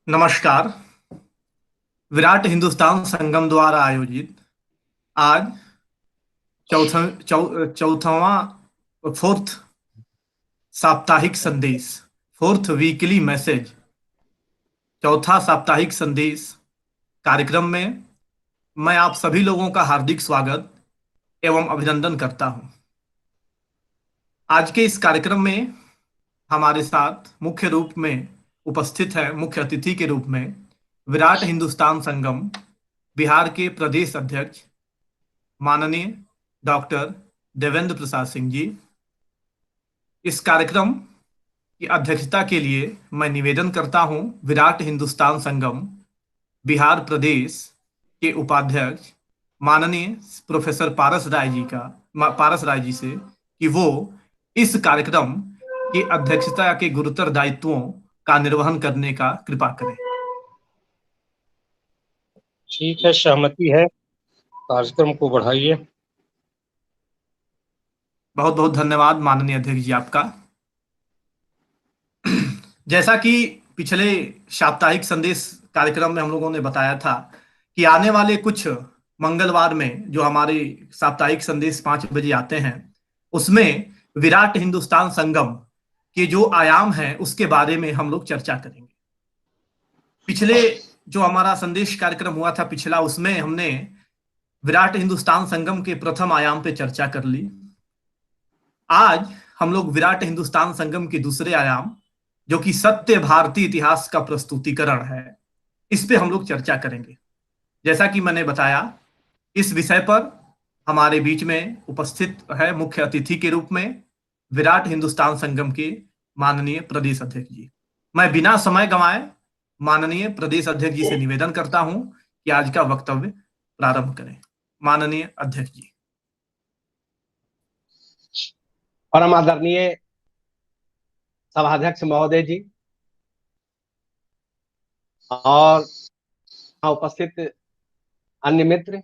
नमस्कार। विराट हिंदुस्तान संगम द्वारा आयोजित आज चौथावा फोर्थ साप्ताहिक संदेश, फोर्थ वीकली मैसेज, चौथा साप्ताहिक संदेश कार्यक्रम में मैं आप सभी लोगों का हार्दिक स्वागत एवं अभिनंदन करता हूं। आज के इस कार्यक्रम में हमारे साथ मुख्य रूप में उपस्थित है, मुख्य अतिथि के रूप में विराट हिंदुस्तान संगम बिहार के प्रदेश अध्यक्ष माननीय डॉक्टर देवेंद्र प्रसाद सिंह जी। इस कार्यक्रम की अध्यक्षता के लिए मैं निवेदन करता हूं विराट हिंदुस्तान संगम बिहार प्रदेश के उपाध्यक्ष माननीय प्रोफेसर पारस राय जी से कि वो इस कार्यक्रम की अध्यक्षता के गुरुतर दायित्वों का निर्वहन करने का कृपा करें। ठीक है, सहमति है। कार्यक्रम को बढ़ाइए। बहुत बहुत धन्यवाद माननीय अध्यक्ष जी आपका। जैसा कि पिछले साप्ताहिक संदेश कार्यक्रम में हम लोगों ने बताया था कि आने वाले कुछ मंगलवार में जो हमारे साप्ताहिक संदेश 5 बजे आते हैं, उसमें विराट हिंदुस्तान संगम के जो आयाम हैं उसके बारे में हम लोग चर्चा करेंगे। पिछले जो हमारा संदेश कार्यक्रम हुआ था पिछला, उसमें हमने विराट हिंदुस्तान संगम के प्रथम आयाम पे चर्चा कर ली। आज हम लोग विराट हिंदुस्तान संगम के दूसरे आयाम, जो कि सत्य भारतीय इतिहास का प्रस्तुतिकरण है, इस पे हम लोग चर्चा करेंगे। जैसा कि मैंने बताया, इस विषय पर हमारे बीच में उपस्थित है मुख्य अतिथि के रूप में विराट हिंदुस्तान संगम के माननीय प्रदेश अध्यक्ष जी। मैं बिना समय गंवाए माननीय प्रदेश अध्यक्ष जी से निवेदन करता हूं कि आज का वक्तव्य प्रारंभ करें। माननीय अध्यक्ष जी। परम आदरणीय सभाध्यक्ष महोदय जी और उपस्थित अन्य मित्र,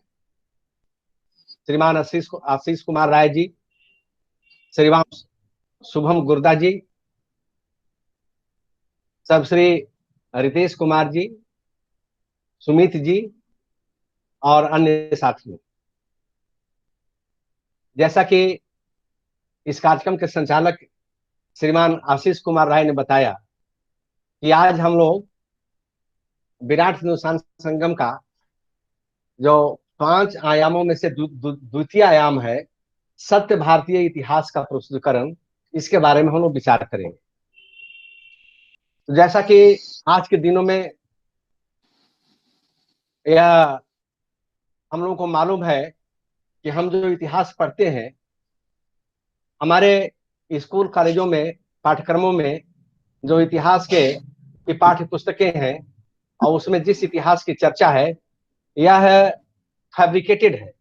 श्रीमान आशीष कुमार राय जी, श्रीमान शुभम गुर्दा जी, सब श्री रितेश कुमार जी, सुमित जी और अन्य साथियों। जैसा कि इस कार्यक्रम के संचालक श्रीमान आशीष कुमार राय ने बताया कि आज हम लोग विराट हिंदुस्तान संगम का जो 5 आयामों में से द्वितीय आयाम है, सत्य भारतीय इतिहास का प्रस्तुतिकरण, इसके बारे में हम लोग विचार करेंगे। तो जैसा कि आज के दिनों में यह हम लोगों को मालूम है कि हम जो इतिहास पढ़ते हैं, हमारे स्कूल कॉलेजों में पाठ्यक्रमों में जो इतिहास की पाठ्य पुस्तकें हैं और उसमें जिस इतिहास की चर्चा है, यह फैब्रिकेटेड है,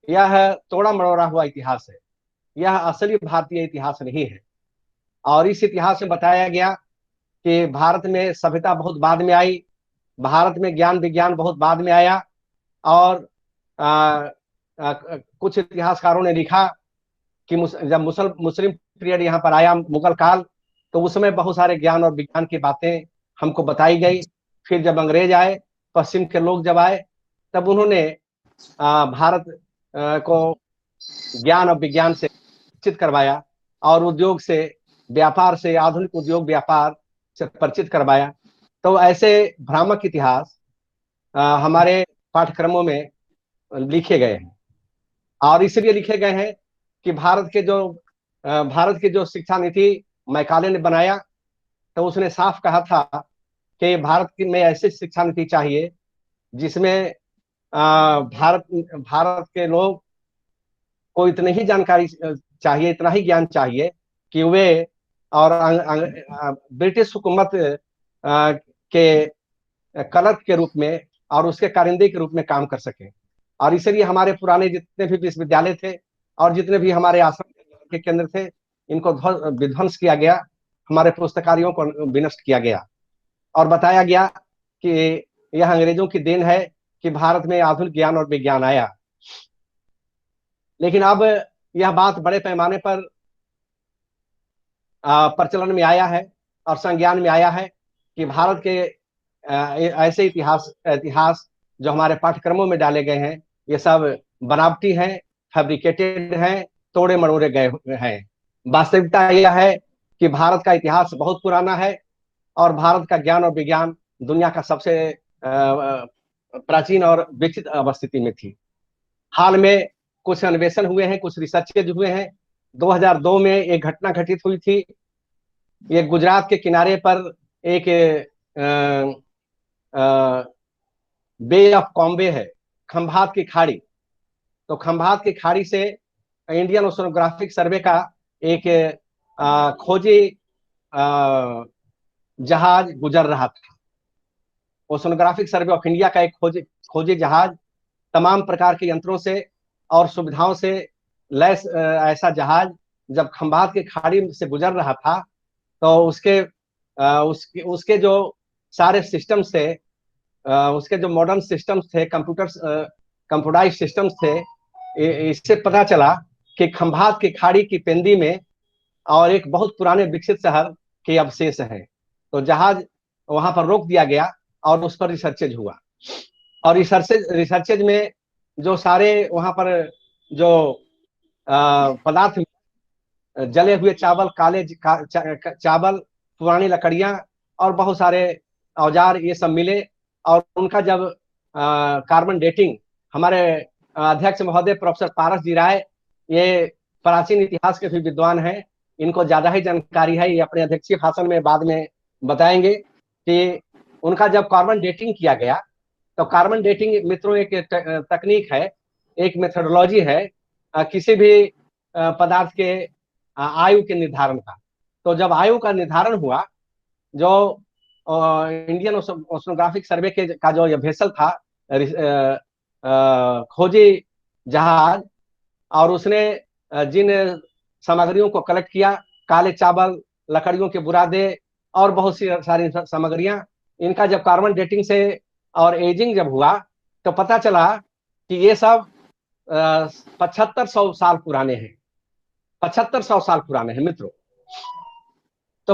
यह तोड़ा मरोड़ा हुआ इतिहास है, यह असली भारतीय इतिहास नहीं है। और इस इतिहास में बताया गया कि भारत में सभ्यता बहुत बाद में आई, भारत में ज्ञान विज्ञान बहुत बाद में आया। और कुछ इतिहासकारों ने लिखा कि जब मुस्लिम पीरियड यहाँ पर आया, मुगल काल, तो उस समय बहुत सारे ज्ञान और विज्ञान की बातें हमको बताई गई। फिर जब अंग्रेज आए, पश्चिम के लोग जब आए, तब उन्होंने भारत को ज्ञान और विज्ञान से परिचित करवाया और उद्योग से, व्यापार से, आधुनिक उद्योग व्यापार से परिचित करवाया। तो ऐसे भ्रामक इतिहास हमारे पाठ्यक्रमों में लिखे गए हैं और इसलिए लिखे गए हैं कि भारत की जो शिक्षा नीति मैकाले ने बनाया, तो उसने साफ कहा था कि भारत में ऐसी शिक्षा नीति चाहिए जिसमें भारत के लोग को इतनी ही जानकारी चाहिए, इतना ही ज्ञान चाहिए कि वे और ब्रिटिश हुकूमत के क्लर्क के रूप में और उसके कारिंदे के रूप में काम कर सके। और इसलिए हमारे पुराने जितने भी विश्वविद्यालय थे और जितने भी हमारे आश्रम के केंद्र थे, इनको विध्वंस किया गया, हमारे पुस्तकालयों को विनष्ट किया गया और बताया गया कि यह अंग्रेजों की देन है कि भारत में आधुनिक ज्ञान और विज्ञान आया। लेकिन अब यह बात बड़े पैमाने पर प्रचलन में आया है और संज्ञान में आया है कि भारत के ऐसे इतिहास जो हमारे पाठ्यक्रमों में डाले गए हैं, ये सब बनावटी हैं, फैब्रिकेटेड हैं, तोड़े मरोड़े गए हैं। वास्तविकता यह है कि भारत का इतिहास बहुत पुराना है और भारत का ज्ञान और विज्ञान दुनिया का सबसे प्राचीन और विकसित अवस्थिति में थी। हाल में कुछ अन्वेषण हुए हैं, कुछ रिसर्चेज हुए हैं। 2002 में एक घटना घटित हुई थी। ये गुजरात के किनारे पर एक बे ऑफ कॉम्बे है, खंभात की खाड़ी। तो खंभात की खाड़ी से इंडियन ओशनोग्राफिक सर्वे का एक खोजी जहाज गुजर रहा था। ओशनोग्राफिक सर्वे ऑफ इंडिया का एक खोजी जहाज, तमाम प्रकार के यंत्रों से और सुविधाओं से लैस ऐसा जहाज जब खंभात की खाड़ी से गुजर रहा था, तो उसके जो सारे सिस्टम्स थे, उसके जो मॉडर्न सिस्टम्स थे, कंप्यूटराइज सिस्टम्स थे, इससे पता चला कि खंभात की खाड़ी की पेंदी में और एक बहुत पुराने विकसित शहर के अवशेष हैं। तो जहाज वहां पर रोक दिया गया और उस पर रिसर्चेज हुआ। और रिसर्चेज में जो सारे वहां पर जो पदार्थ, जले हुए चावल, चावल, पुरानी लकड़ियां और बहुत सारे औजार, ये सब मिले। और उनका जब कार्बन डेटिंग, हमारे अध्यक्ष महोदय प्रोफेसर पारस जी राय, ये प्राचीन इतिहास के भी विद्वान हैं, इनको ज्यादा ही जानकारी है, ये अपने अध्यक्षीय भाषण में बाद में बताएंगे कि उनका जब कार्बन डेटिंग किया गया, तो कार्बन डेटिंग मित्रों एक तकनीक है, एक मेथोडोलॉजी है किसी भी पदार्थ के आयु के निर्धारण का। तो जब आयु का निर्धारण हुआ, जो इंडियन ओशनोग्राफिक सर्वे का जो ये वेसल था, खोजी जहाज, और उसने जिन सामग्रियों को कलेक्ट किया, काले चावल, लकड़ियों के बुरादे और बहुत सी सारी सामग्रियां, इनका जब कार्बन डेटिंग से और एजिंग जब हुआ, तो पता चला कि ये सब 7500 साल पुराने हैं। 7500 साल पुराने हैं मित्रों। तो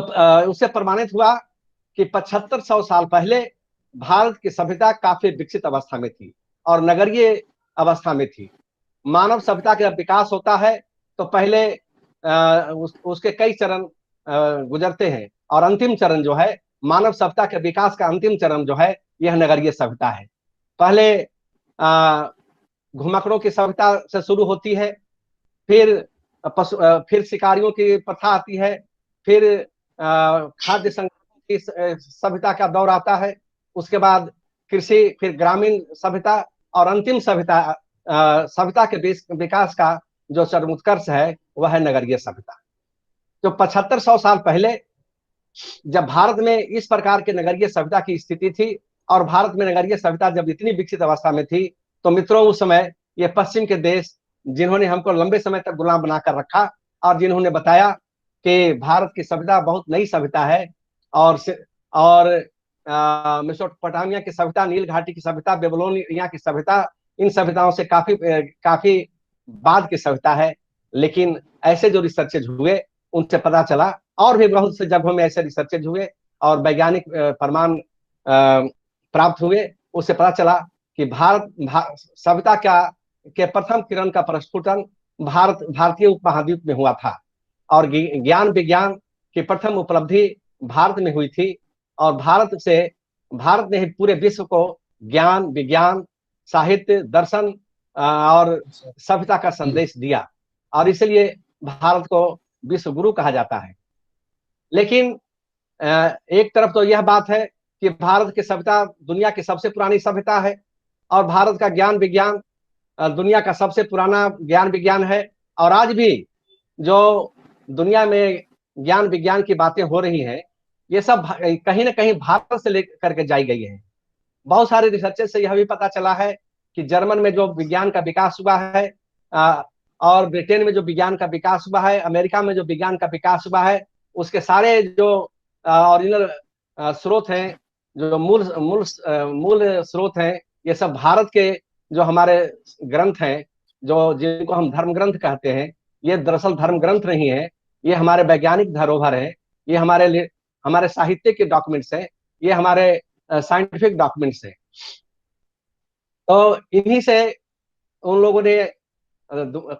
उससे प्रमाणित हुआ कि 7500 साल पहले भारत की सभ्यता काफी विकसित अवस्था में थी और नगरीय अवस्था में थी। मानव सभ्यता का विकास होता है तो पहले उसके कई चरण गुजरते हैं, और अंतिम चरण जो है मानव सभ्यता के विकास का अंतिम चरण जो है, यह नगरीय सभ्यता है। पहले घुमक्कड़ों की सभ्यता से शुरू होती है, फिर शिकारियों की प्रथा आती है, फिर खाद्य संग्रह की सभ्यता का दौर आता है, उसके बाद कृषि, फिर ग्रामीण सभ्यता, और अंतिम सभ्यता के विकास का जो चरमोत्कर्ष है वह है नगरीय सभ्यता। जो 7500 साल पहले जब भारत में इस प्रकार के नगरीय सभ्यता की स्थिति थी, और भारत में नगरीय सभ्यता जब इतनी विकसित अवस्था में थी, तो मित्रों उस समय ये पश्चिम के देश, जिन्होंने हमको लंबे समय तक गुलाम बनाकर रखा और जिन्होंने बताया कि भारत की सभ्यता बहुत नई सभ्यता है, और मेसोपोटामिया की सभ्यता, नील घाटी की सभ्यता, बेबीलोनिया की सभ्यता, इन सभ्यताओं से काफी बाद की सभ्यता है। लेकिन ऐसे जो रिसर्चेज हुए उनसे पता चला, और भी बहुत से जगहों में ऐसे रिसर्चेज हुए और वैज्ञानिक प्रमाण प्राप्त हुए, उससे पता चला कि सभ्यता के प्रथम किरण का प्रस्फुटन भारतीय उपमहाद्वीप में हुआ था, और ज्ञान विज्ञान की प्रथम उपलब्धि भारत में हुई थी, और भारत ने ही पूरे विश्व को ज्ञान, विज्ञान, साहित्य, दर्शन और सभ्यता का संदेश दिया, और इसलिए भारत को विश्व गुरु कहा जाता है। लेकिन एक तरफ तो यह बात है कि भारत की सभ्यता दुनिया की सबसे पुरानी सभ्यता है, और भारत का ज्ञान विज्ञान दुनिया का सबसे पुराना ज्ञान विज्ञान है, और आज भी जो दुनिया में ज्ञान विज्ञान की बातें हो रही हैं, ये सब कहीं ना कहीं भारत से लेकर के जाई गई है। बहुत सारे रिसर्चेस से यह भी पता चला है कि जर्मन में जो विज्ञान का विकास हुआ है, और ब्रिटेन में जो विज्ञान का विकास हुआ है, अमेरिका में जो विज्ञान का विकास हुआ है, उसके सारे जो ओरिजिनल स्रोत हैं, जो मूल स्रोत हैं, ये सब भारत के जो हमारे ग्रंथ हैं, जो जिनको हम धर्म ग्रंथ कहते हैं, ये दरअसल धर्म ग्रंथ नहीं है, ये हमारे वैज्ञानिक धरोहर है, ये हमारे साहित्य के डॉक्यूमेंट्स हैं, ये हमारे साइंटिफिक डॉक्यूमेंट्स है। तो इन्हीं से उन लोगों ने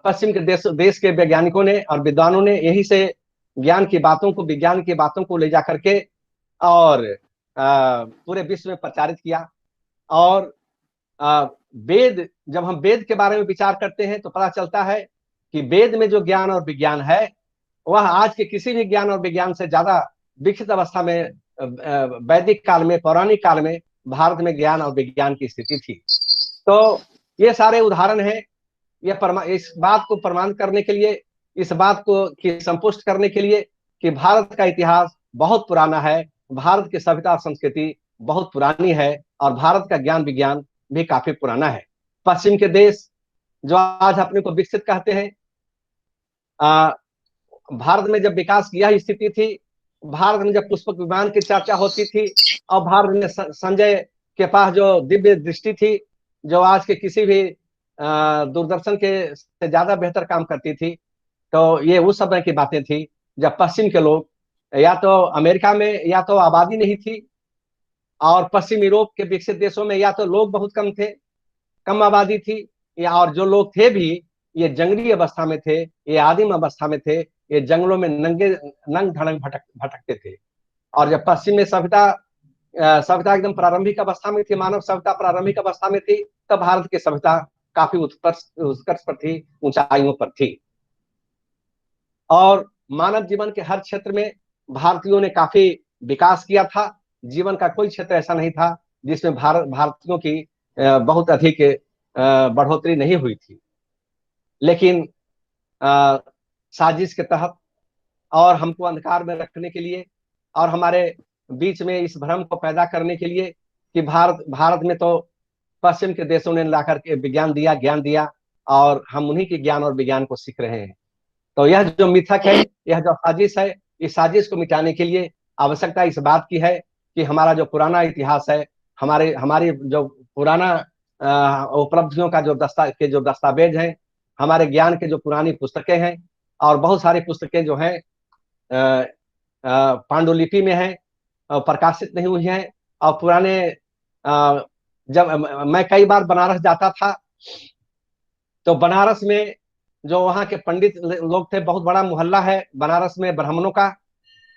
पश्चिम के देश के वैज्ञानिकों ने और विद्वानों ने यही से ज्ञान की बातों को, विज्ञान की बातों को ले जा करके और पूरे विश्व में प्रचारित किया। और वेद, जब हम वेद के बारे में विचार करते हैं तो पता चलता है कि वेद में जो ज्ञान और विज्ञान है वह आज के किसी भी ज्ञान और विज्ञान से ज्यादा विकसित अवस्था में वैदिक काल में, पौराणिक काल में भारत में ज्ञान और विज्ञान की स्थिति थी। तो ये सारे उदाहरण हैं। इस बात को प्रमाण करने के लिए, इस बात को कि संपुष्ट करने के लिए कि भारत का इतिहास बहुत पुराना है, भारत की सभ्यता और संस्कृति बहुत पुरानी है और भारत का ज्ञान विज्ञान भी काफी पुराना है। पश्चिम के देश जो आज अपने को विकसित कहते हैं, भारत में जब विकास की यह स्थिति थी, भारत में जब पुष्पक विमान की चर्चा होती थी और भारत में संजय के पास जो दिव्य दृष्टि थी, जो आज के किसी भी दूरदर्शन के से ज्यादा बेहतर काम करती थी, तो ये उस समय की बातें थी जब पश्चिम के लोग, या तो अमेरिका में या तो आबादी नहीं थी, और पश्चिम यूरोप के विकसित देशों में या तो लोग बहुत कम थे, कम आबादी थी, या और जो लोग थे भी ये जंगली अवस्था में थे, ये आदिम अवस्था में थे, ये जंगलों में नंग ढड़ंग भटकते थे। और जब पश्चिम में सभ्यता एकदम प्रारंभिक अवस्था में थी, मानव सभ्यता प्रारंभिक अवस्था में थी, तब भारत की सभ्यता काफी उत्कर्ष पर थी, ऊंचाइयों पर थी। और मानव जीवन के हर क्षेत्र में भारतीयों ने काफी विकास किया था। जीवन का कोई क्षेत्र ऐसा नहीं था जिसमें भारतीयों की बहुत अधिक बढ़ोतरी नहीं हुई थी। लेकिन साजिश के तहत और हमको अंधकार में रखने के लिए और हमारे बीच में इस भ्रम को पैदा करने के लिए कि भारत में तो पश्चिम के देशों ने लाकर के विज्ञान दिया, ज्ञान दिया, और हम उन्हीं के ज्ञान और विज्ञान को सीख रहे हैं। तो यह जो मिथक है, यह जो साजिश है, इस साजिश को मिटाने के लिए आवश्यकता इस बात की है कि हमारा जो पुराना इतिहास है, हमारी जो पुराना उपलब्धियों का जो दस्तावेज हैं, हमारे ज्ञान के जो पुरानी पुस्तकें हैं, और बहुत सारी पुस्तकें जो हैं पांडुलिपि में हैं, प्रकाशित नहीं हुई हैं। और पुराने जब मैं कई बार बनारस जाता था तो बनारस में जो वहाँ के पंडित लोग थे, बहुत बड़ा मोहल्ला है बनारस में ब्राह्मणों का,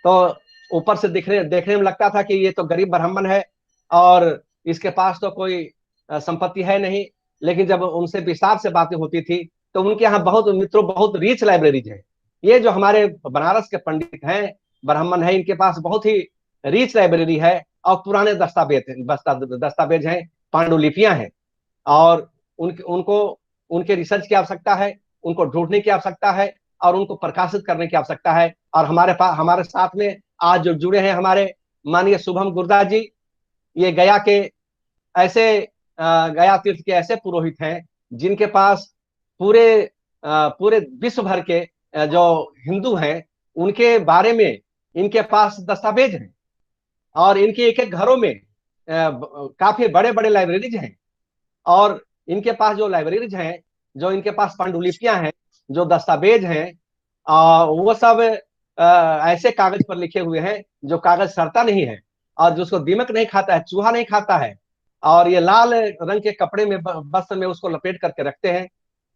तो ऊपर से देखने में लगता था कि ये तो गरीब ब्राह्मण है और इसके पास तो कोई संपत्ति है नहीं। लेकिन जब उनसे विस्तार से बातें होती थी तो उनके यहाँ बहुत रीच लाइब्रेरीज है। ये जो हमारे बनारस के पंडित हैं, ब्राह्मण है, इनके पास बहुत ही रीच लाइब्रेरी है और पुराने दस्तावेज हैं, पांडुलिपियां हैं, और उनको उनके रिसर्च की आवश्यकता है, उनको ढूंढने की आवश्यकता है और उनको प्रकाशित करने की आवश्यकता है। और हमारे साथ में आज जो जुड़े हैं हमारे माननीय शुभम गुरदास जी, ये गया तीर्थ के ऐसे पुरोहित हैं जिनके पास पूरे विश्व भर के जो हिंदू हैं उनके बारे में इनके पास दस्तावेज हैं, और इनके एक एक घरों में काफी बड़े बड़े लाइब्रेरीज हैं। और इनके पास जो लाइब्रेरीज हैं, जो इनके पास पांडुलिपियां हैं, जो दस्तावेज हैं, वो सब ऐसे कागज पर लिखे हुए हैं जो कागज सड़ता नहीं है और जिसको दीमक नहीं खाता है, चूहा नहीं खाता है, और ये लाल रंग के कपड़े में, वस्त्र में उसको लपेट करके रखते हैं।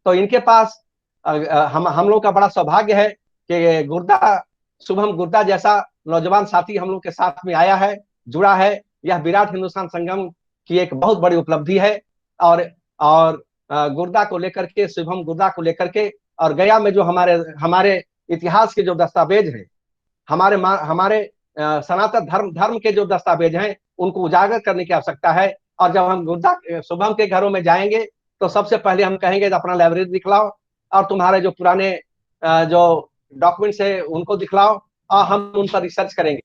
तो इनके पास हम लोग का बड़ा सौभाग्य है कि शुभम गुर्दा जैसा नौजवान साथी हम लोग के साथ में आया है, जुड़ा है। यह विराट हिंदुस्तान संगम की एक बहुत बड़ी उपलब्धि है। और गुर्दा को लेकर के, शुभम गुर्दा को लेकर के, और गया में जो हमारे इतिहास के जो दस्तावेज हैं, हमारे सनातन धर्म के जो दस्तावेज हैं, उनको उजागर करने की आवश्यकता है। और जब हम शुभम के घरों में जाएंगे तो सबसे पहले हम कहेंगे अपना लाइब्रेरी दिखलाओ और तुम्हारे जो पुराने जो डॉक्यूमेंट्स है उनको दिखलाओ, और हम उन पर रिसर्च करेंगे।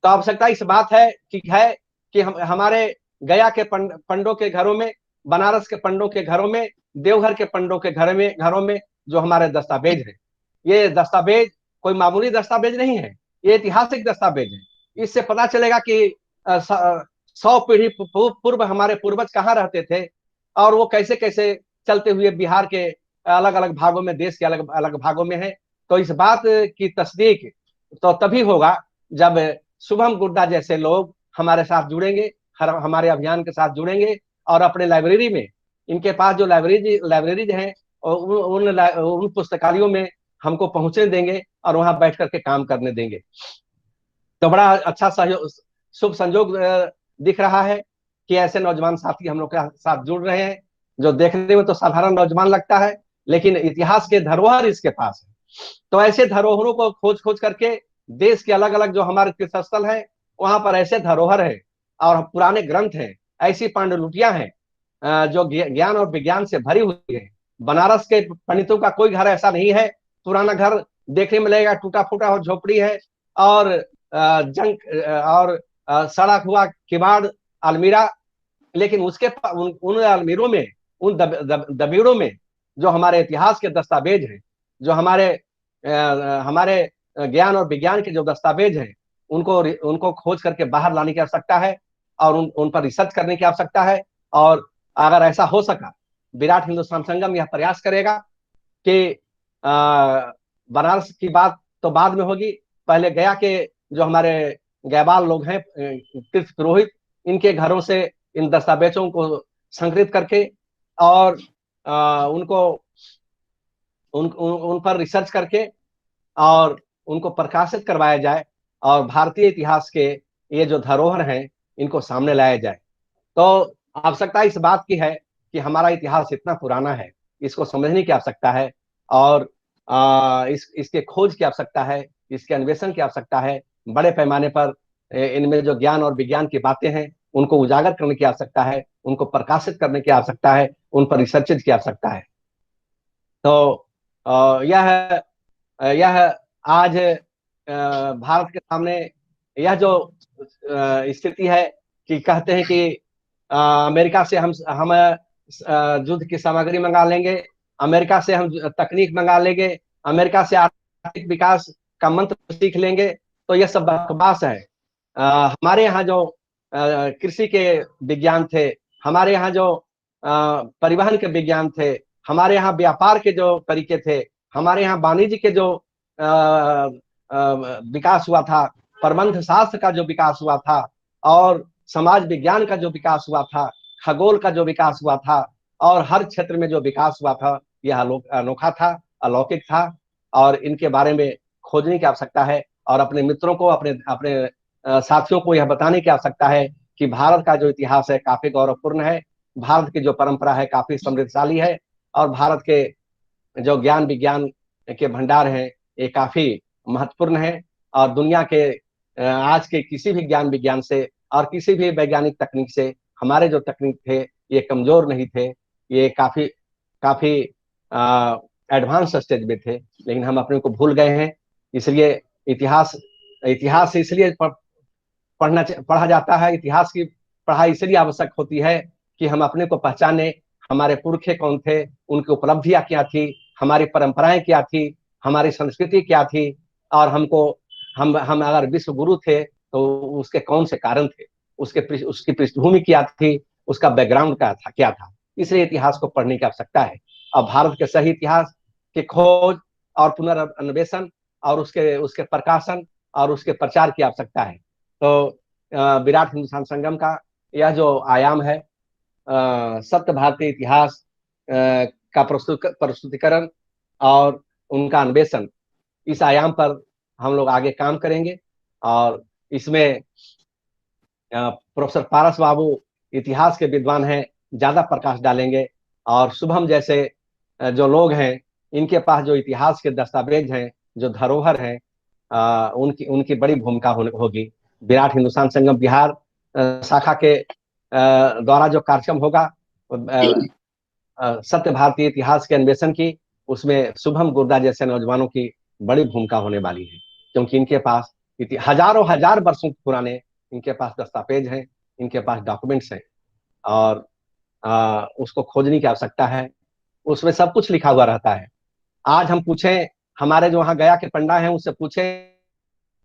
तो आवश्यकता इस बात है कि हमारे गया के पंडों के घरों में, बनारस के पंडों के घरों में, देवघर के पंडों के घरों में जो हमारे दस्तावेज है, ये दस्तावेज कोई मामूली दस्तावेज नहीं है, ये ऐतिहासिक दस्तावेज है। इससे पता चलेगा कि 100 पीढ़ी पूर्व हमारे पूर्वज कहाँ रहते थे और वो कैसे कैसे चलते हुए बिहार के अलग अलग भागों में, देश के अलग अलग भागों में है। तो इस बात की तस्दीक तो तभी होगा जब शुभम गुर्दा जैसे लोग हमारे साथ जुड़ेंगे, हमारे अभियान के साथ जुड़ेंगे और अपने लाइब्रेरी में, इनके पास जो लाइब्रेरीज हैं और उन पुस्तकालयों में हमको पहुंचने देंगे और वहां बैठ करके काम करने देंगे। तो बड़ा अच्छा सहयोग, शुभ संयोग दिख रहा है कि ऐसे नौजवान साथी हम लोग के साथ जुड़ रहे हैं, जो देखने में तो साधारण नौजवान लगता है लेकिन इतिहास के धरोहर इसके पास है। तो ऐसे धरोहरों को खोज खोज करके देश के अलग अलग जो हमारे तीर्थस्थल हैं वहां पर ऐसे धरोहर है और पुराने ग्रंथ हैं, ऐसी पांडुलिपियां हैं जो ज्ञान और विज्ञान से भरी हुई है। बनारस के पंडितों का कोई घर ऐसा नहीं है, पुराना घर देखने में लगेगा टूटा फूटा और झोपड़ी है और जंग और सड़ा हुआ किवाड़ अलमीरा, लेकिन उन अलमीरों में, उन दबीड़ों में जो हमारे इतिहास के दस्तावेज हैं, जो हमारे ज्ञान और विज्ञान के जो दस्तावेज हैं, उनको खोज करके बाहर लाने की आवश्यकता है और उन पर रिसर्च करने की आवश्यकता है। और अगर ऐसा हो सका, विराट हिंदुस्तान संगम यह प्रयास करेगा कि बनारस की बात तो बाद में होगी, पहले गया के जो हमारे गैबाल लोग हैं, तीर्थ पुरोहित, इनके घरों से इन दस्तावेजों को संकलित करके और उनको उन पर रिसर्च करके और उनको प्रकाशित करवाया जाए और भारतीय इतिहास के ये जो धरोहर हैं इनको सामने लाया जाए। तो आवश्यकता इस बात की है कि हमारा इतिहास इतना पुराना है, इसको समझने की आवश्यकता है और इसके खोज की आवश्यकता है, इसके अन्वेषण की आवश्यकता है। बड़े पैमाने पर इनमें जो ज्ञान और विज्ञान की बातें हैं उनको उजागर करने की आवश्यकता है, उनको प्रकाशित करने की आवश्यकता है, उन पर रिसर्च की आवश्यकता है। तो यह आज भारत के सामने यह जो स्थिति है कि कहते हैं कि अमेरिका से हम युद्ध की सामग्री मंगा लेंगे, अमेरिका से हम तकनीक मंगा लेंगे, अमेरिका से आर्थिक विकास का मंत्र सीख लेंगे। तो यह सब बकवास है। हमारे यहाँ जो कृषि के विज्ञान थे, हमारे यहाँ जो परिवहन के विज्ञान थे, हमारे यहाँ व्यापार के जो तरीके थे, हमारे यहाँ वाणिज्य के जो विकास हुआ था, प्रबंध शास्त्र का जो विकास हुआ था और समाज विज्ञान का जो विकास हुआ था, खगोल का जो विकास हुआ था और हर क्षेत्र में जो विकास हुआ था, यह अनोखा था, अलौकिक था और इनके बारे में खोजने की आवश्यकता है और अपने मित्रों को, अपने साथियों को यह बताने की आवश्यकता है कि भारत का जो इतिहास है काफी गौरवपूर्ण है, भारत की जो परंपरा है काफी समृद्धशाली है और भारत के जो ज्ञान विज्ञान के भंडार हैं ये काफी महत्वपूर्ण है और दुनिया के आज के किसी भी ज्ञान विज्ञान से और किसी भी वैज्ञानिक तकनीक से हमारे जो तकनीक थे ये कमजोर नहीं थे, ये काफी काफी एडवांस स्टेज में थे, लेकिन हम अपने को भूल गए हैं। इसलिए इतिहास इसलिए पढ़ा जाता है, इतिहास की पढ़ाई इसलिए आवश्यक होती है कि हम अपने को पहचाने, हमारे पुरखे कौन थे, उनकी उपलब्धियां क्या थी, हमारी परंपराएं क्या थी, हमारी संस्कृति क्या थी और हम अगर विश्व गुरु थे तो उसके कौन से कारण थे, उसकी पृष्ठभूमि क्या थी, उसका बैकग्राउंड क्या था। इसलिए इतिहास को पढ़ने की आवश्यकता है और भारत के सही इतिहास की खोज और पुनर्न्वेषण और उसके प्रकाशन और उसके प्रचार की आवश्यकता है। तो विराट हिंदुस्तान संगम का यह जो आयाम है, सत्य भारतीय इतिहास का प्रस्तुतिकरण और उनका अन्वेषण, इस आयाम पर हम लोग आगे काम करेंगे और इसमें प्रोफेसर पारस बाबू इतिहास के विद्वान हैं, ज्यादा प्रकाश डालेंगे और शुभम जैसे जो लोग हैं इनके पास जो इतिहास के दस्तावेज हैं, जो धरोहर हैं, उनकी बड़ी भूमिका होगी। विराट हिंदुस्तान संगम बिहार शाखा के द्वारा जो कार्यक्रम होगा सत्य भारतीय इतिहास के अन्वेषण की, उसमें शुभम गुर्दा जैसे नौजवानों की बड़ी भूमिका होने वाली है, क्योंकि इनके पास हजारों हजार वर्षों पुराने इनके पास दस्तावेज हैं, इनके पास डॉक्यूमेंट्स हैं और उसको खोजने की आवश्यकता है। उसमें सब कुछ लिखा हुआ रहता है। आज हम पूछें, हमारे जो वहां गया के पंडा हैं उनसे पूछें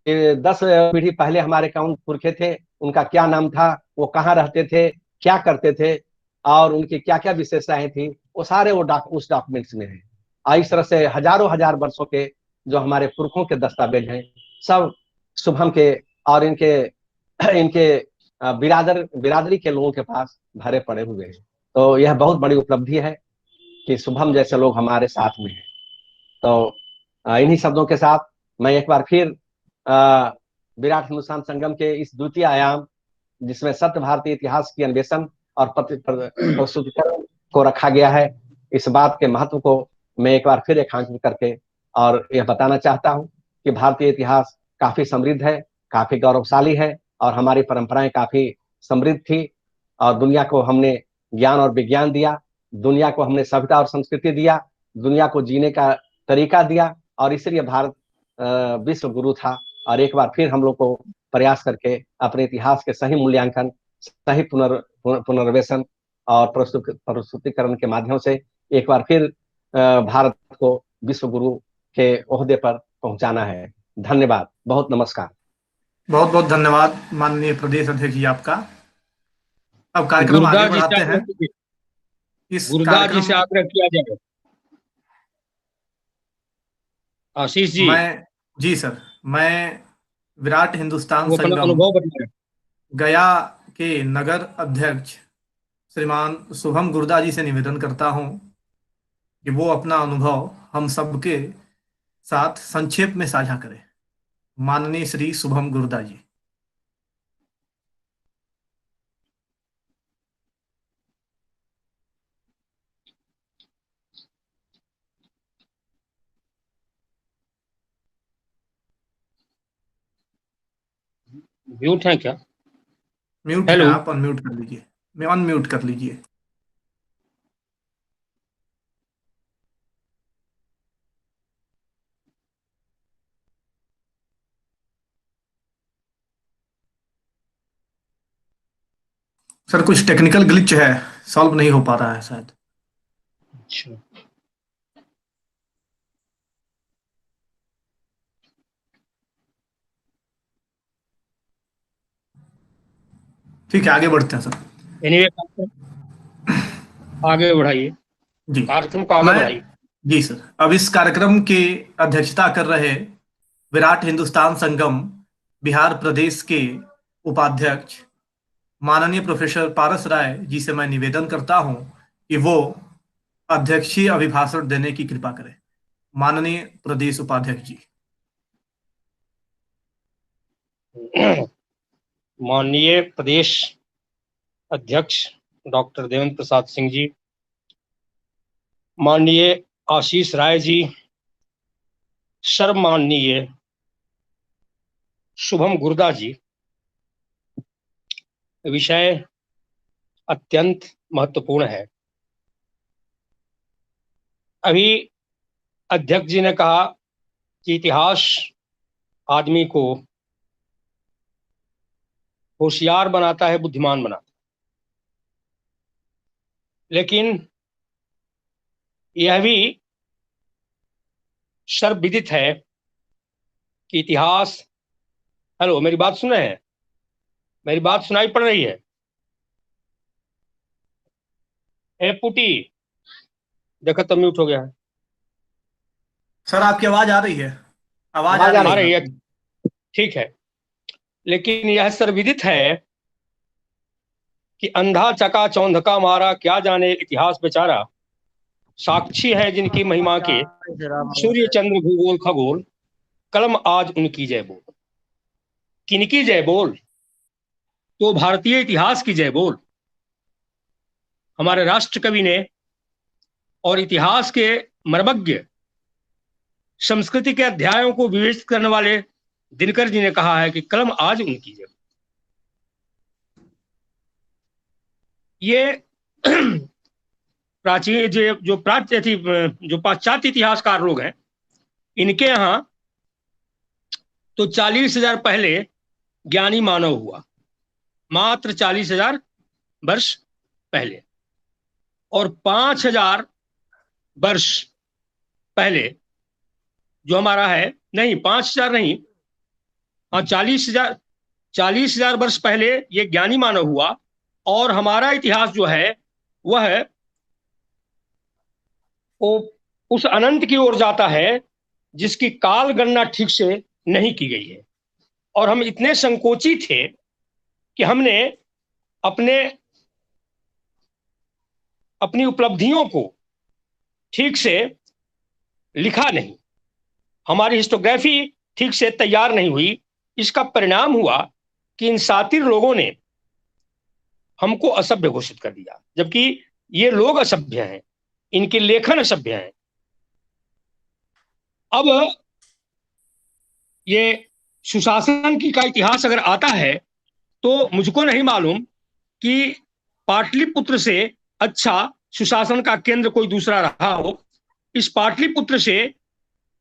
कि 10 पीढ़ी पहले हमारे कौन पुरखे थे, उनका क्या नाम था, वो कहाँ रहते थे, क्या करते थे और उनकी क्या क्या विशेषताएं थी, वो सारे उस डॉक्यूमेंट्स में है। और इस तरह से हजारों हजार वर्षों के जो हमारे पुरखों के दस्तावेज हैं, सब शुभम के और इनके बिरादरी के लोगों के पास भरे पड़े हुए हैं। तो यह बहुत बड़ी उपलब्धि है कि शुभम जैसे लोग हमारे साथ में हैं। तो इन्हीं शब्दों के साथ मैं एक बार फिर विराट हिंदुस्तान संगम के इस द्वितीय आयाम, जिसमें सत्य भारतीय इतिहास की अन्वेषण और प्रस्तुतिकरण को रखा गया है, इस बात के महत्व को मैं एक बार फिर रेखांकित करके और यह बताना चाहता हूं कि भारतीय इतिहास काफी समृद्ध है, काफी गौरवशाली है और हमारी परंपराएं काफी समृद्ध थी। और दुनिया को हमने ज्ञान और विज्ञान दिया, दुनिया को हमने सभ्यता और संस्कृति दिया, दुनिया को जीने का तरीका दिया, और इसलिए भारत विश्व गुरु था। और एक बार फिर हम लोग को प्रयास करके अपने इतिहास के सही मूल्यांकन, सही पुनर्वेशन और प्रस्तुतिकरण के माध्यम से एक बार फिर भारत को विश्व गुरु के ओहदे पर पहुंचाना है। धन्यवाद, बहुत नमस्कार। बहुत बहुत धन्यवाद माननीय प्रदेश अध्यक्ष जी आपका। अब कार्यक्रम आगे गुरुदास जी से बढ़ाते हैं। आग्रह कीजिए, इस गुरुदास जी कार्यक्रम से आग्रह किया जाए। आशीष जी, जी सर, मैं विराट हिंदुस्तान वो अपना संगम अनुभव बताएं। गया के नगर अध्यक्ष श्रीमान शुभम गुरदा जी से निवेदन करता हूं कि वो अपना अनुभव हम सबके साथ संक्षेप में साझा करें। माननीय श्री शुभम गुरदा जी। म्यूट है क्या? म्यूट है, हेलो, आप अनम्यूट कर लीजिए। मैं अनम्यूट कर लीजिए। सर कुछ टेक्निकल ग्लिच है, सॉल्व नहीं हो पा रहा है शायद। अच्छा, ठीक है, आगे बढ़ते हैं सर। एनीवे आगे बढ़ाइए, जी कार्यक्रम को आगे मैं बढ़ाइए। जी सर, अब इस कार्यक्रम की अध्यक्षता कर रहे विराट हिंदुस्तान संगम बिहार प्रदेश के उपाध्यक्ष माननीय प्रोफेसर पारस राय जी से मैं निवेदन करता हूं कि वो अध्यक्षीय अभिभाषण देने की कृपा करें। माननीय प्रदेश उपाध्यक्ष जी। माननीय प्रदेश अध्यक्ष डॉक्टर देवेंद्र प्रसाद सिंह जी, माननीय आशीष राय जी, सर्वमाननीय शुभम गुरदा जी, विषय अत्यंत महत्वपूर्ण है। अभी अध्यक्ष जी ने कहा कि इतिहास आदमी को होशियार बनाता है, बुद्धिमान बनाता है, लेकिन यह भी सर्वविदित है कि इतिहास, हेलो मेरी बात सुन रहे हैं? मेरी बात सुनाई पड़ रही है? ए पुटी, देखो तो म्यूट हो गया है। सर आपकी आवाज आ रही है, आवाज आ आवाज आ रही आ है रही सर। है, ठीक है। लेकिन यह सर्वविदित है कि अंधा चका चौंधका मारा, क्या जाने इतिहास बेचारा, साक्षी है जिनकी महिमा के सूर्य चंद्र भूगोल खगोल, कलम आज उनकी जय बोल। किनकी जय बोल? तो भारतीय इतिहास की जय बोल। हमारे राष्ट्र कवि ने और इतिहास के मर्मज्ञ, संस्कृति के अध्यायों को विवेचित करने वाले दिनकर जी ने कहा है कि कलम आज उनकी जय। ये प्राचीन जो प्राच्य थी, जो पाश्चात्य इतिहासकार लोग हैं, इनके यहां तो 40,000 पहले ज्ञानी मानव हुआ, मात्र 40,000 वर्ष पहले। और 5,000 वर्ष पहले जो हमारा है, नहीं 5,000 नहीं, हाँ 40,000 वर्ष पहले ये ज्ञानी मानव हुआ। और हमारा इतिहास जो है वह वो उस अनंत की ओर जाता है जिसकी काल गणना ठीक से नहीं की गई है। और हम इतने संकोची थे कि हमने अपने अपनी उपलब्धियों को ठीक से लिखा नहीं, हमारी हिस्टोग्राफी ठीक से तैयार नहीं हुई। इसका परिणाम हुआ कि इन सातिर लोगों ने हमको असभ्य घोषित कर दिया, जबकि ये लोग असभ्य हैं, इनके लेखन असभ्य हैं। अब ये सुशासन की का इतिहास अगर आता है तो मुझको नहीं मालूम कि पाटलिपुत्र से अच्छा सुशासन का केंद्र कोई दूसरा रहा हो। इस पाटलिपुत्र से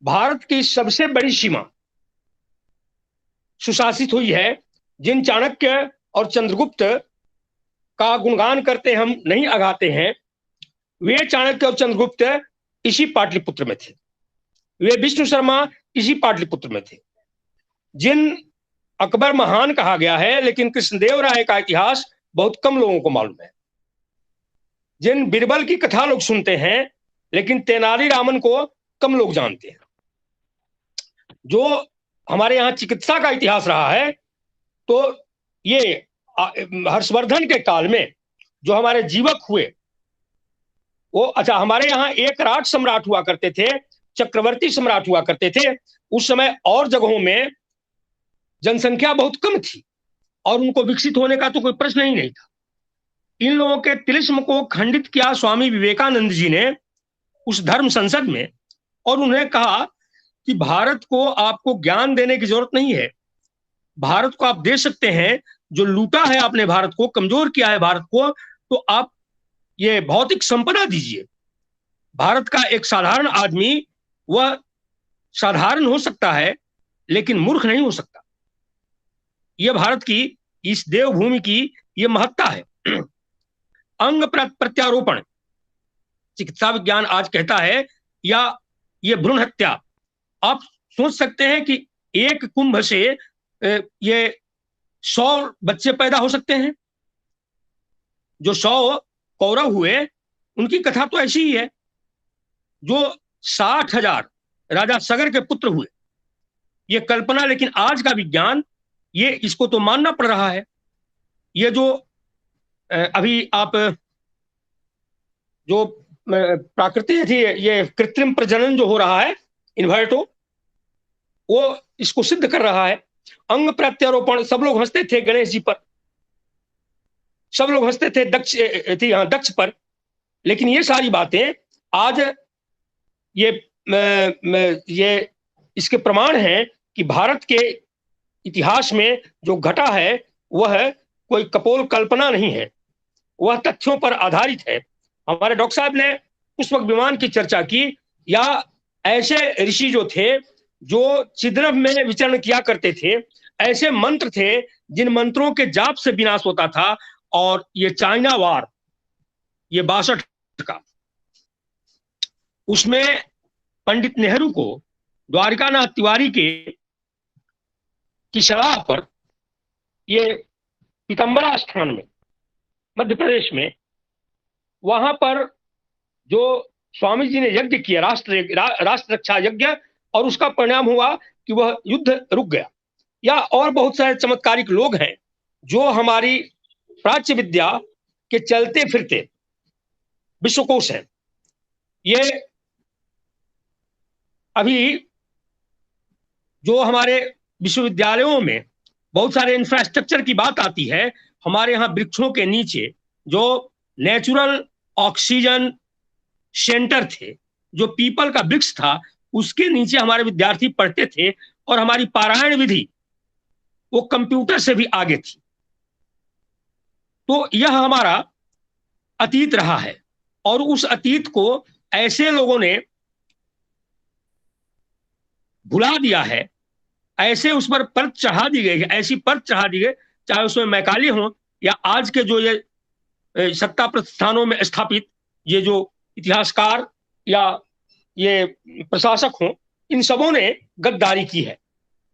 भारत की सबसे बड़ी सीमा सुशासित हुई है। जिन चाणक्य और चंद्रगुप्त का गुणगान करते हम नहीं अगाते हैं, वे चाणक्य और चंद्रगुप्त इसी पाटलिपुत्र में थे, वे विष्णु शर्मा इसी पाटलिपुत्र में थे। जिन अकबर महान कहा गया है, लेकिन कृष्णदेव राय का इतिहास बहुत कम लोगों को मालूम है। जिन बीरबल की कथा लोग सुनते हैं, लेकिन तेनालीरामन को कम लोग जानते हैं। जो हमारे यहाँ चिकित्सा का इतिहास रहा है, तो ये हर्षवर्धन के काल में जो हमारे जीवक हुए वो, अच्छा, हमारे यहाँ एक राज सम्राट हुआ करते थे, चक्रवर्ती सम्राट हुआ करते थे। उस समय और जगहों में जनसंख्या बहुत कम थी और उनको विकसित होने का तो कोई प्रश्न ही नहीं था। इन लोगों के तिलिस्म को खंडित किया स्वामी विवेकानंद जी ने उस धर्म संसद में, और उन्हें कहा कि भारत को आपको ज्ञान देने की जरूरत नहीं है, भारत को आप दे सकते हैं, जो लूटा है आपने भारत को, कमजोर किया है भारत को, तो आप ये भौतिक संपदा दीजिए। भारत का एक साधारण आदमी वह साधारण हो सकता है लेकिन मूर्ख नहीं हो सकता। यह भारत की इस देवभूमि की यह महत्ता है। अंग प्रत्यारोपण चिकित्सा विज्ञान आज कहता है, या ये भ्रूण हत्या। आप सोच सकते हैं कि एक कुंभ से ये 100 बच्चे पैदा हो सकते हैं। जो 100 कौरव हुए उनकी कथा तो ऐसी ही है। जो 60,000 राजा सगर के पुत्र हुए, ये कल्पना, लेकिन आज का विज्ञान ये इसको तो मानना पड़ रहा है। ये जो अभी आप जो प्राकृतिक थी, ये कृत्रिम प्रजनन जो हो रहा है, इन्वर्टो, वो इसको सिद्ध कर रहा है। अंग प्रत्यारोपण, सब लोग हंसते थे गणेश जी पर, सब लोग हंसते थे दक्ष पर, लेकिन ये सारी बातें आज ये इसके प्रमाण हैं कि भारत के इतिहास में जो घटा है वह कोई कपोल कल्पना नहीं है, वह तथ्यों पर आधारित है। हमारे डॉक्टर साहब ने पुष्पक विमान की चर्चा की, या ऐसे ऋषि जो थे जो चिद्रव में विचरण किया करते थे, ऐसे मंत्र थे जिन मंत्रों के जाप से विनाश होता था। और ये चाइना वार, ये 62 का, उसमें पंडित नेहरू को द्वारिकानाथ तिवारी की सलाह पर ये पीतम्बरा स्थान में मध्य प्रदेश में, वहां पर जो स्वामी जी ने यज्ञ किया, राष्ट्र रक्षा यज्ञ, और उसका परिणाम हुआ कि वह युद्ध रुक गया। या और बहुत सारे चमत्कारिक लोग हैं जो हमारी प्राच्य विद्या के चलते फिरते विश्वकोश है। ये अभी जो हमारे विश्वविद्यालयों में बहुत सारे इंफ्रास्ट्रक्चर की बात आती है, हमारे यहाँ वृक्षों के नीचे जो नेचुरल ऑक्सीजन सेंटर थे, जो पीपल का वृक्ष था, उसके नीचे हमारे विद्यार्थी पढ़ते थे, और हमारी पारायण विधि वो कंप्यूटर से भी आगे थी। तो यह हमारा अतीत रहा है, और उस अतीत को ऐसे लोगों ने भुला दिया है, ऐसे उस पर परत चढ़ा दी गई है, ऐसी परत चढ़ा दी गई, चाहे उसमें मैकाले हों या आज के जो ये सत्ता प्रतिष्ठानों में स्थापित ये जो इतिहासकार या ये प्रशासक हों, इन सबों ने गद्दारी की है।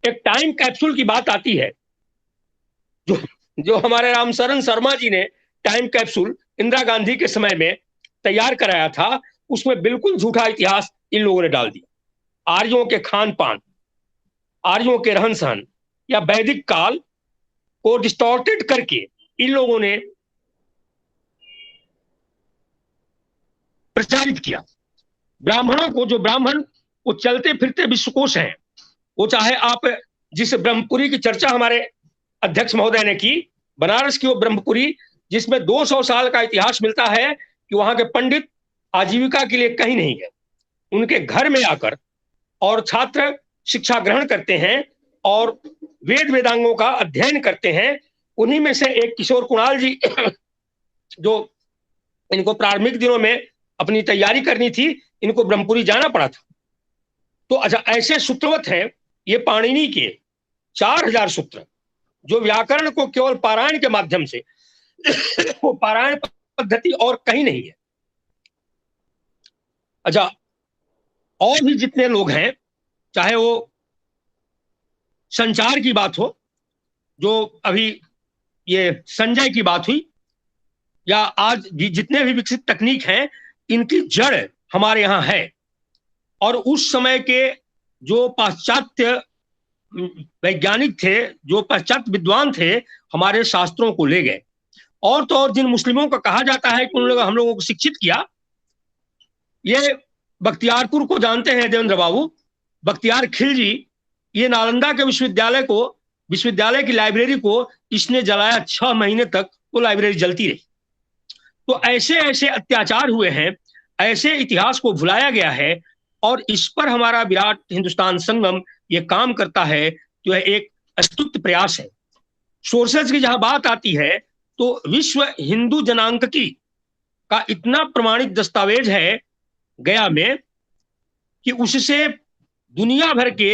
एक टाइम कैप्सूल की बात आती है, जो हमारे रामशरण शर्मा जी ने टाइम कैप्सूल इंदिरा गांधी के समय में तैयार कराया था, उसमें बिल्कुल झूठा इतिहास इन लोगों ने डाल दिया। आर्यों के खान पान, आर्यों के रहन सहन या वैदिक काल को डिस्टॉर्टेड करके इन लोगों ने प्रचारित किया। ब्राह्मणों को, जो ब्राह्मण वो चलते फिरते विश्वकोश हैं, वो चाहे आप जिस ब्रह्मपुरी की चर्चा हमारे अध्यक्ष महोदय ने की, बनारस की वो ब्रह्मपुरी जिसमें 200 साल का इतिहास मिलता है कि वहां के पंडित आजीविका के लिए कहीं नहीं गए, उनके घर में आकर और छात्र शिक्षा ग्रहण करते हैं और वेद वेदांगों का अध्ययन करते हैं। उन्हीं में से एक किशोर कुणाल जी जो इनको प्रारंभिक दिनों में अपनी तैयारी करनी थी, इनको ब्रह्मपुरी जाना पड़ा था। तो अच्छा, ऐसे सूत्रवत हैं ये पाणिनि के 4000 सूत्र, जो व्याकरण को केवल पारायण के माध्यम से वो पारायण पद्धति और कहीं नहीं है। अच्छा, और भी जितने लोग हैं, चाहे वो संचार की बात हो, जो अभी ये संजय की बात हुई, या आज जितने भी विकसित तकनीक हैं, इनकी जड़ हमारे यहाँ है। और उस समय के जो पाश्चात्य वैज्ञानिक थे, जो पाश्चात्य विद्वान थे, हमारे शास्त्रों को ले गए। और तो और जिन मुस्लिमों का कहा जाता है कि उन लोग हम लोगों को शिक्षित किया, ये बख्तियारपुर को जानते हैं देवेंद्र बाबू, बख्तियार खिलजी, ये नालंदा के विश्वविद्यालय की लाइब्रेरी को इसने जलाया। 6 महीने तक वो लाइब्रेरी जलती रही। तो ऐसे ऐसे अत्याचार हुए हैं, ऐसे इतिहास को भुलाया गया है, और इस पर हमारा विराट हिंदुस्तान संगम ये काम करता है। तो यह एक अस्तुत्य प्रयास है। सोर्सेज की जहां बात आती है, तो विश्व हिंदू जनांकिकी का इतना प्रमाणित दस्तावेज है गया में कि उससे दुनिया भर के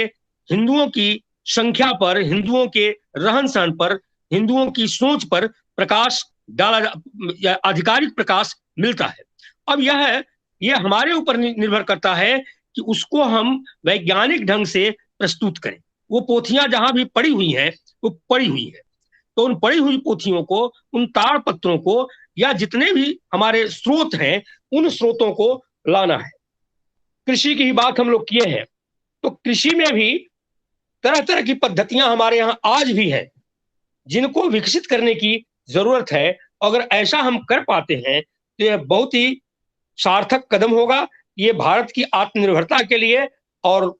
हिंदुओं की संख्या पर, हिंदुओं के रहन सहन पर, हिंदुओं की सोच पर प्रकाश डाला, आधिकारिक प्रकाश मिलता है। अब यह हमारे ऊपर निर्भर करता है कि उसको हम वैज्ञानिक ढंग से प्रस्तुत करें। वो पोथियां जहां भी पड़ी हुई हैं, वो पड़ी हुई है, तो उन पड़ी हुई पोथियों को, उन ताड़पत्रों को, या जितने भी हमारे स्रोत हैं, उन स्रोतों को लाना है। कृषि की ही बात हम लोग किए हैं, तो कृषि में भी तरह तरह की पद्धतियां हमारे यहाँ आज भी है, जिनको विकसित करने की जरूरत है। अगर ऐसा हम कर पाते हैं तो यह बहुत ही सार्थक कदम होगा। ये भारत की आत्मनिर्भरता के लिए और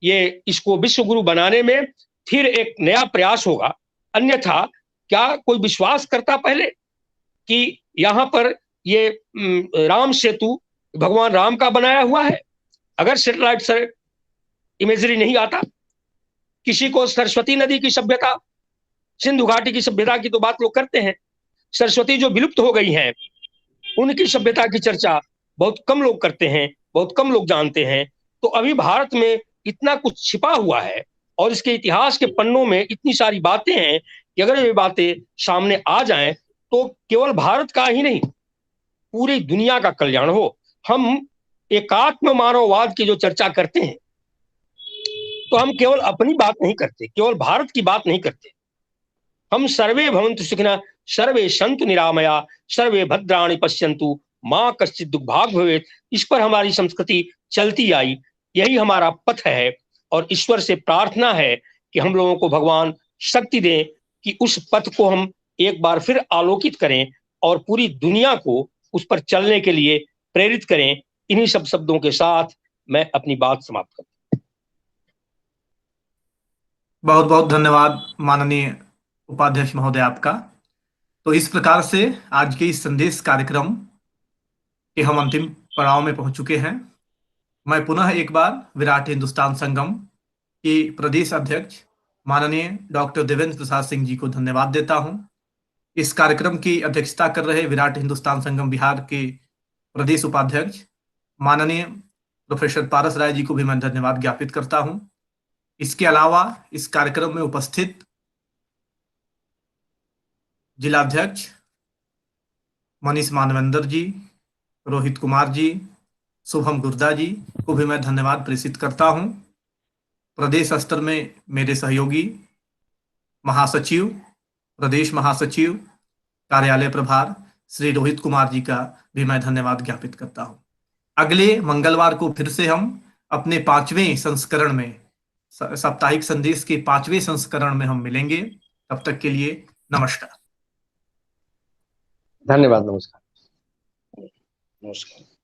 ये इसको विश्व गुरु बनाने में फिर एक नया प्रयास होगा। अन्यथा क्या कोई विश्वास करता पहले कि यहाँ पर ये राम सेतु भगवान राम का बनाया हुआ है? अगर सैटेलाइट से इमेजरी नहीं आता, किसी को सरस्वती नदी की सभ्यता, सिंधु घाटी की सभ्यता की तो बात लोग करते हैं, सरस्वती जो विलुप्त हो गई है उनकी सभ्यता की चर्चा बहुत कम लोग करते हैं, बहुत कम लोग जानते हैं। तो अभी भारत में इतना कुछ छिपा हुआ है और इसके इतिहास के पन्नों में इतनी सारी बातें हैं कि अगर ये बातें सामने आ जाएं तो केवल भारत का ही नहीं, पूरी दुनिया का कल्याण हो। हम एकात्म मानववाद की जो चर्चा करते हैं, तो हम केवल अपनी बात नहीं करते, केवल भारत की बात नहीं करते। हम सर्वे भवन्तु सुखिनः, सर्वे सन्तु निरामया, सर्वे भद्राणि पश्यन्तु, मां कश्चित् दुर्भाग् भवेत्। इस पर हमारी संस्कृति चलती आई, यही हमारा पथ है। और ईश्वर से प्रार्थना है कि हम लोगों को भगवान शक्ति दें कि उस पथ को हम एक बार फिर आलोकित करें और पूरी दुनिया को उस पर चलने के लिए प्रेरित करें। इन्हीं सब शब्दों के साथ मैं अपनी बात समाप्त करता हूं। बहुत बहुत धन्यवाद माननीय उपाध्यक्ष महोदय आपका। तो इस प्रकार से आज के इस संदेश कार्यक्रम के हम अंतिम पड़ाव में पहुंच चुके हैं। मैं पुनः एक बार विराट हिंदुस्तान संगम के प्रदेश अध्यक्ष माननीय डॉक्टर देवेंद्र प्रसाद सिंह जी को धन्यवाद देता हूं। इस कार्यक्रम की अध्यक्षता कर रहे विराट हिंदुस्तान संगम बिहार के प्रदेश उपाध्यक्ष माननीय प्रोफेसर पारस राय जी को भी मैं धन्यवाद ज्ञापित करता हूं। इसके अलावा इस कार्यक्रम में उपस्थित जिलाध्यक्ष मनीष मानवेंद्र जी, रोहित कुमार जी, शुभम गुर्दा जी को भी मैं धन्यवाद प्रेषित करता हूं। प्रदेश स्तर में मेरे सहयोगी महासचिव, प्रदेश महासचिव, कार्यालय प्रभार श्री रोहित कुमार जी का भी मैं धन्यवाद ज्ञापित करता हूं। अगले मंगलवार को फिर से हम अपने 5वें संस्करण में, साप्ताहिक संदेश के 5वें संस्करण में हम मिलेंगे। तब तक के लिए नमस्कार। धन्यवाद। नमस्कार। नमस्कार।